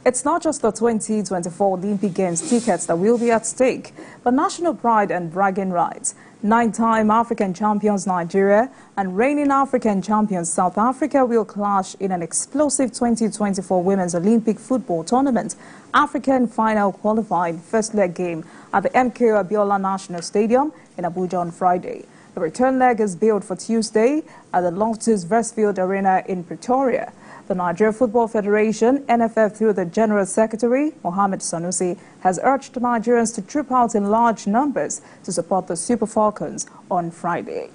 It's not just the 2024 Olympic Games tickets that will be at stake, but national pride and bragging rights. 9-time African champions Nigeria and reigning African champions South Africa will clash in an explosive 2024 Women's Olympic Football Tournament. African final qualifying first leg game at the MKO Abiola National Stadium in Abuja on Friday. The return leg is billed for Tuesday at the Loftus Versfield Arena in Pretoria. The Nigeria Football Federation, NFF, through the General Secretary, Mohammed Sanusi, has urged Nigerians to troop out in large numbers to support the Super Falcons on Friday.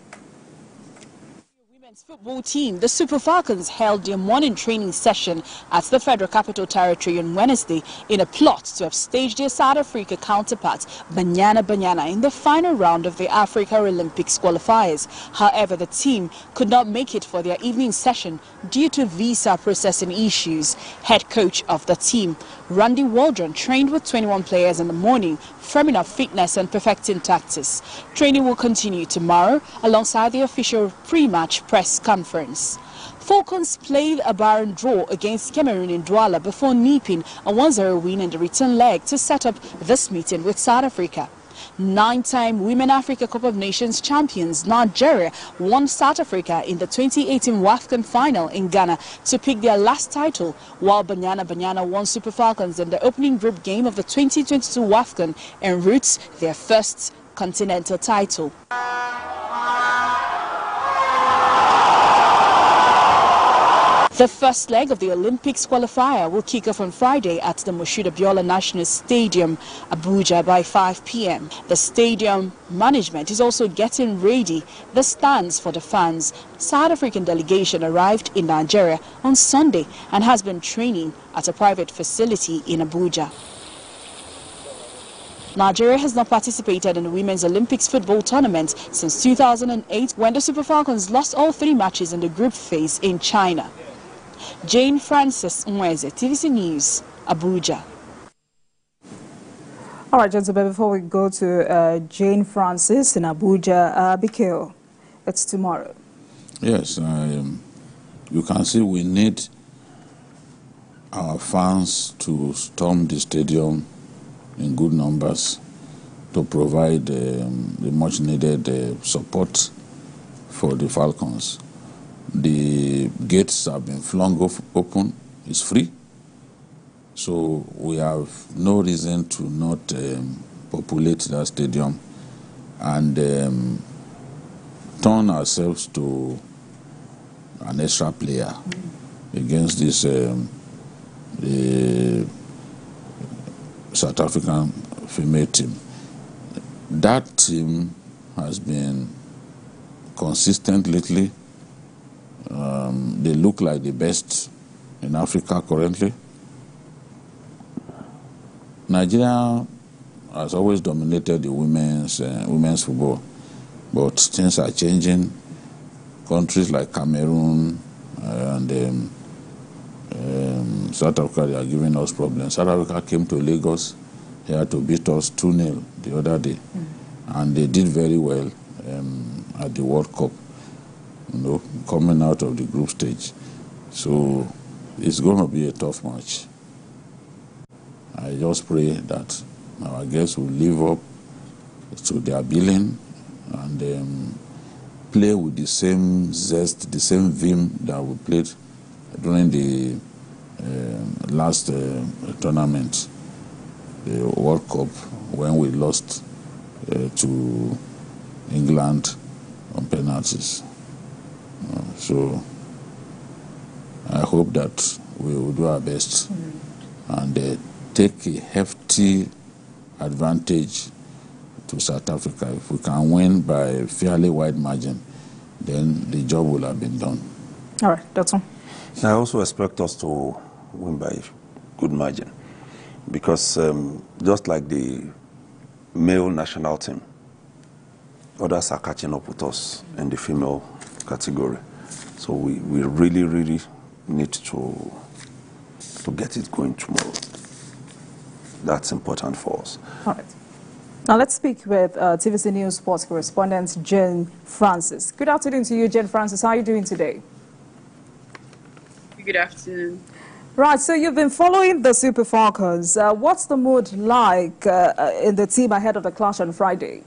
Women's football team, the Super Falcons, held their morning training session at the Federal Capital Territory on Wednesday in a plot to have staged their South Africa counterpart, Banyana, in the final round of the Africa Olympics qualifiers. However, the team could not make it for their evening session due to visa processing issues. Head coach of the team, Randy Waldron, trained with 21 players in the morning, firming up fitness and perfecting tactics. Training will continue tomorrow alongside the official pre-match press conference. Falcons played a barren draw against Cameroon in Douala before nipping a 1-0 win in the return leg to set up this meeting with South Africa. 9-time Women Africa Cup of Nations champions Nigeria won South Africa in the 2018 WAFCON final in Ghana to pick their last title, while Banyana won Super Falcons in the opening group game of the 2022 WAFCON en route their first continental title. The first leg of the Olympics qualifier will kick off on Friday at the Moshood Abiola National Stadium, Abuja, by 5 p.m. The stadium management is also getting ready the stands for the fans. South African delegation arrived in Nigeria on Sunday and has been training at a private facility in Abuja. Nigeria has not participated in the Women's Olympics football tournament since 2008, when the Super Falcons lost all 3 matches in the group phase in China. Jane Francis Mweze, TVC News, Abuja. All right, gentlemen, before we go to Jane Francis in Abuja, Bikeo, it's tomorrow. Yes, you can see we need our fans to storm the stadium in good numbers to provide the much needed support for the Falcons. The gates have been flung open, it's free, so we have no reason to not populate that stadium and turn ourselves to an extra player against this the South African female team. That team has been consistent lately. They look like the best in Africa currently. Nigeria has always dominated the women's football, but things are changing. Countries like Cameroon and South Africa, they are giving us problems. South Africa came to Lagos here to beat us 2-0 the other day, and they did very well at the World Cup, you know, coming out of the group stage. So it's going to be a tough match. I just pray that our guests will live up to their billing and play with the same zest, the same vim that we played during the last tournament, the World Cup, when we lost to England on penalties. So I hope that we will do our best and take a hefty advantage to South Africa. If we can win by a fairly wide margin, then the job will have been done. All right, that's all. I also expect us to win by a good margin because just like the male national team, others are catching up with us in the female category. So we really, really need to get it going tomorrow. That's important for us. All right. Now let's speak with TVC News sports correspondent Jane Francis. Good afternoon to you, Jane Francis. How are you doing today? Good afternoon. Right, so you've been following the Super Falcons. What's the mood like in the team ahead of the clash on Friday?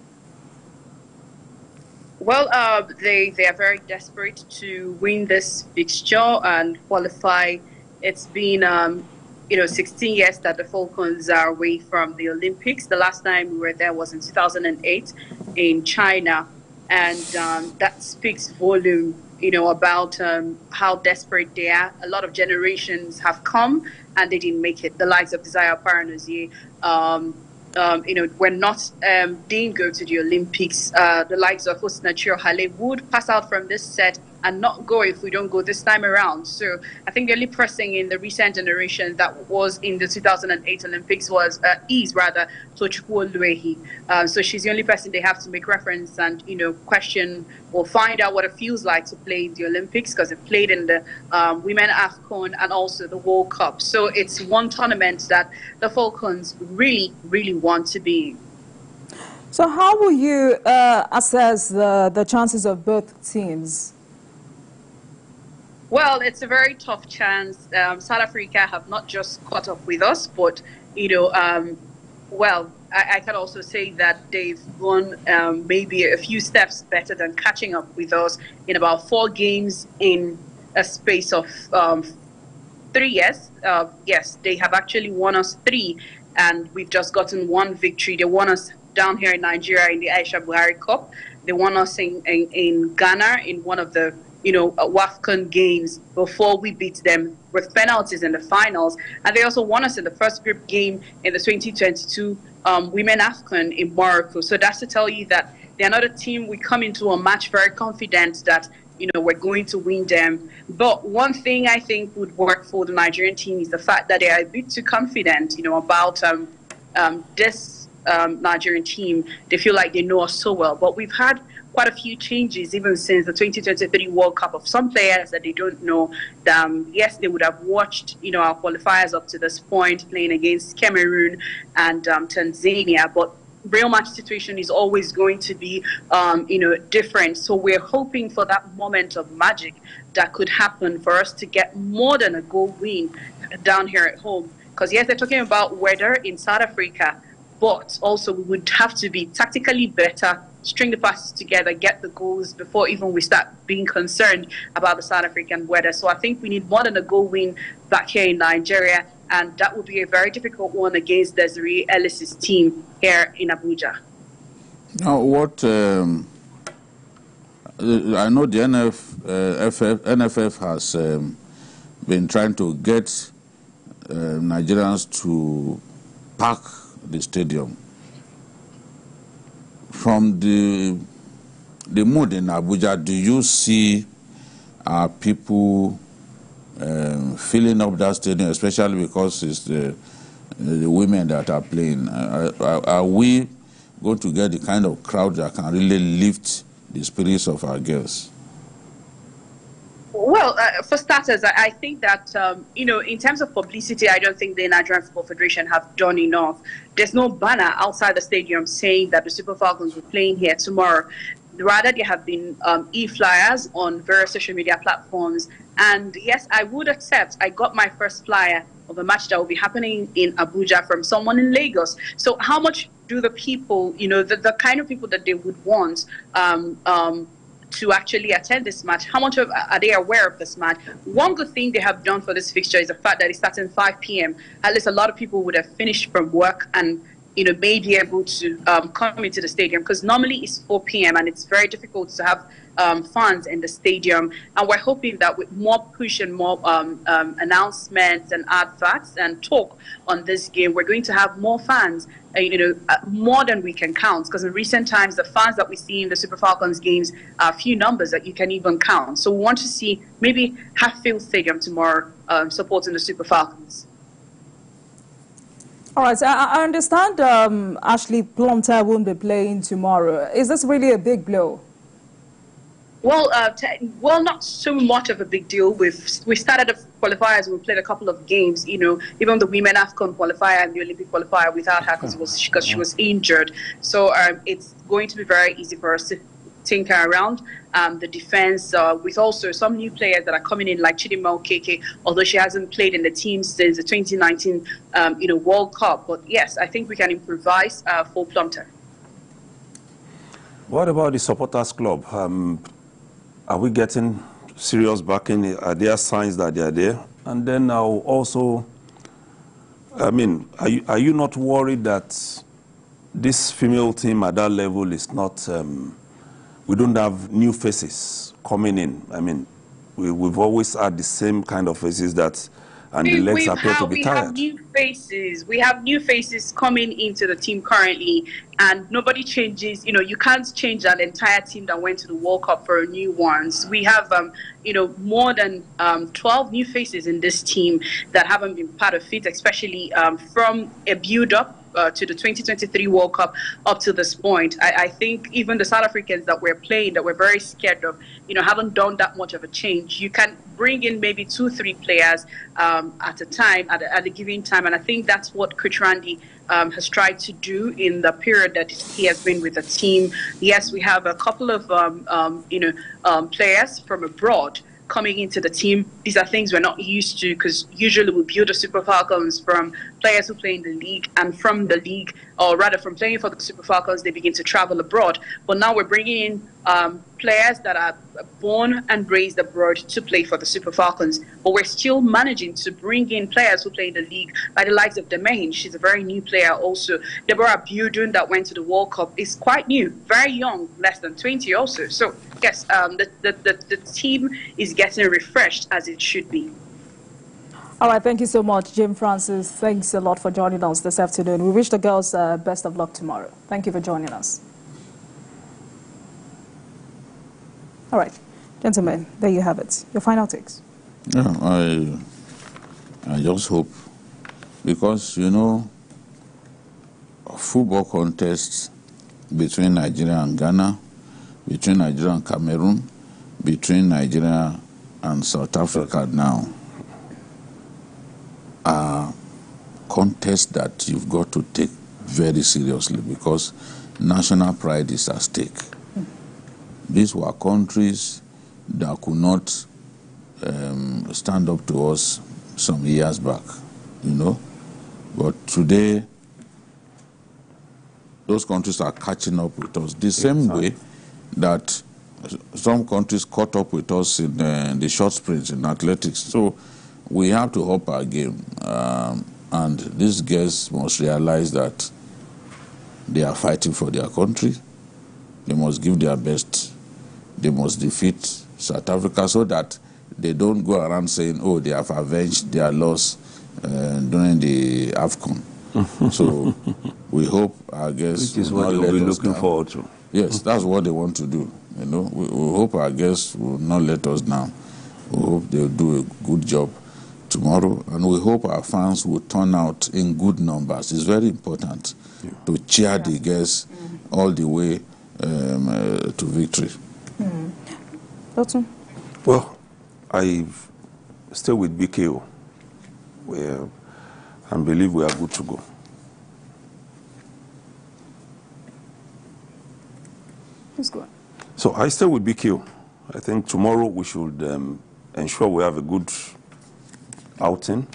Well, they are very desperate to win this fixture and qualify. It's been 16 years that the Falcons are away from the Olympics. The last time we were there was in 2008 in China, and that speaks volume, about how desperate they are. A lot of generations have come and they didn't make it. The likes of Desire Paranazie, we're not didn't go to the Olympics. The likes of Hosna Chiohale would pass out from this set and not go if we don't go this time around. So I think the only person in the recent generation that was in the 2008 Olympics is Tochukwu Oluwehi. So she's the only person they have to make reference and, question or find out what it feels like to play in the Olympics, because it played in the Women AFCON and also the World Cup. So it's one tournament that the Falcons really, really want to be. So how will you assess the chances of both teams? Well, it's a very tough chance. South Africa have not just caught up with us, but, I can also say that they've gone maybe a few steps better than catching up with us in about 4 games in a space of 3 years. Yes, they have actually won us 3, and we've just gotten 1 victory. They won us down here in Nigeria in the Aisha Buhari Cup. They won us in Ghana in one of the WAFCON games before we beat them with penalties in the finals. And they also won us in the first group game in the 2022 Women AFCON in Morocco. So that's to tell you that they're not a team we come into a match very confident that, we're going to win them. But one thing I think would work for the Nigerian team is the fact that they are a bit too confident, about this Nigerian team. They feel like they know us so well. But we've had quite a few changes even since the 2023 World Cup of some players that they don't know. Yes, they would have watched, our qualifiers up to this point, playing against Cameroon and Tanzania, but real match situation is always going to be, different. So we're hoping for that moment of magic that could happen for us to get more than a goal win down here at home. Because yes, they're talking about weather in South Africa, but also we would have to be tactically better, string the passes together, get the goals before even we start being concerned about the South African weather. So I think we need more than a goal win back here in Nigeria, and that would be a very difficult one against Desiree Ellis's team here in Abuja. Now, what I know the NFF has been trying to get Nigerians to pack the stadium. From the mood in Abuja, do you see people filling up that stadium, especially because it's the women that are playing? Are we going to get the kind of crowd that can really lift the spirits of our girls? Well, for starters, I think that, in terms of publicity, I don't think the Nigerian Football Federation have done enough. There's no banner outside the stadium saying that the Super Falcons will be playing here tomorrow. Rather, there have been e-flyers on various social media platforms. And yes, I would accept, I got my first flyer of a match that will be happening in Abuja from someone in Lagos. So how much do the people, the kind of people that they would want to actually attend this match, how much are they aware of this match? One good thing they have done for this fixture is the fact that it starts at 5 p.m. At least a lot of people would have finished from work and may be able to come into the stadium, because normally it's 4 p.m. and it's very difficult to have fans in the stadium. And we're hoping that with more push and more announcements and adverts and talk on this game, we're going to have more fans, more than we can count. Because in recent times, the fans that we see in the Super Falcons games are few numbers that you can even count. So we want to see maybe half-filled stadium tomorrow supporting the Super Falcons. All right, so I understand Ashley Plumter won't be playing tomorrow. Is this really a big blow? Well, not so much of a big deal. We started the qualifiers. We played a couple of games. Even the Women AFCON qualifier and the Olympic qualifier without her because she was injured. So it's going to be very easy for us to tinker around the defense with also some new players that are coming in, like Chidimma Okeke, although she hasn't played in the team since the 2019 World Cup. But yes, I think we can improvise for Plumter. What about the supporters club? Are we getting serious backing? Are there signs that they are there? And then now also, I mean, are you not worried that this female team at that level is not, we don't have new faces coming in? I mean, we've always had the same kind of faces that, and the legs appear to be tired. We have new faces. We have new faces coming into the team currently, and nobody changes. You know, you can't change that entire team that went to the World Cup for new ones. We have, more than 12 new faces in this team that haven't been part of it, especially from a build-up to the 2023 World Cup up to this point. I think even the South Africans that we're playing, that we're very scared of, haven't done that much of a change. You can bring in maybe 2-3 players at a time, at a given time, and I think that's what Coach Randy has tried to do in the period that he has been with the team. Yes, we have a couple of players from abroad coming into the team. These are things we're not used to, because usually we build the Super Falcons from players who play in the league, and from the league, or rather from playing for the Super Falcons, they begin to travel abroad. But now we're bringing in players that are born and raised abroad to play for the Super Falcons. But we're still managing to bring in players who play in the league, like the likes of Demain. She's a very new player also. Deborah Budun, that went to the World Cup, is quite new, very young, less than 20 also. So yes, the team is getting refreshed as it should be. All right, thank you so much, Jim Francis. Thanks a lot for joining us this afternoon. We wish the girls best of luck tomorrow. Thank you for joining us. All right, gentlemen, there you have it. Your final takes. Yeah, I just hope, because, football contests between Nigeria and Ghana, between Nigeria and Cameroon, between Nigeria and South Africa now, are contests that you've got to take very seriously, because national pride is at stake. These were countries that could not stand up to us some years back, But today, those countries are catching up with us the same way that some countries caught up with us in the short sprints in athletics. So we have to up our game, and these girls must realize that they are fighting for their country. They must give their best. They must defeat South Africa, so that they don't go around saying, oh, they have avenged their loss during the AFCON. So we hope our guests will not let us down. Which is what we're looking forward to. Yes, that's what they want to do. We hope our guests will not let us down. We hope they'll do a good job tomorrow, and we hope our fans will turn out in good numbers. It's very important to cheer the guests all the way to victory. Well, I stay with BKO, and believe we are good to go. Let's go. So I stay with BKO. I think tomorrow we should ensure we have a good outing,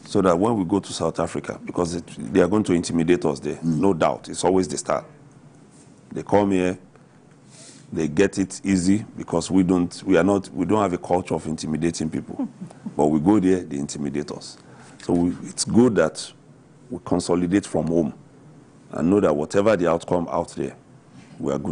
so that when we go to South Africa, because they are going to intimidate us there, no doubt. It's always the style. They come here, they get it easy, because we don't have a culture of intimidating people. But we go there, they intimidate us. So it's good that we consolidate from home and know that whatever the outcome out there, we are good.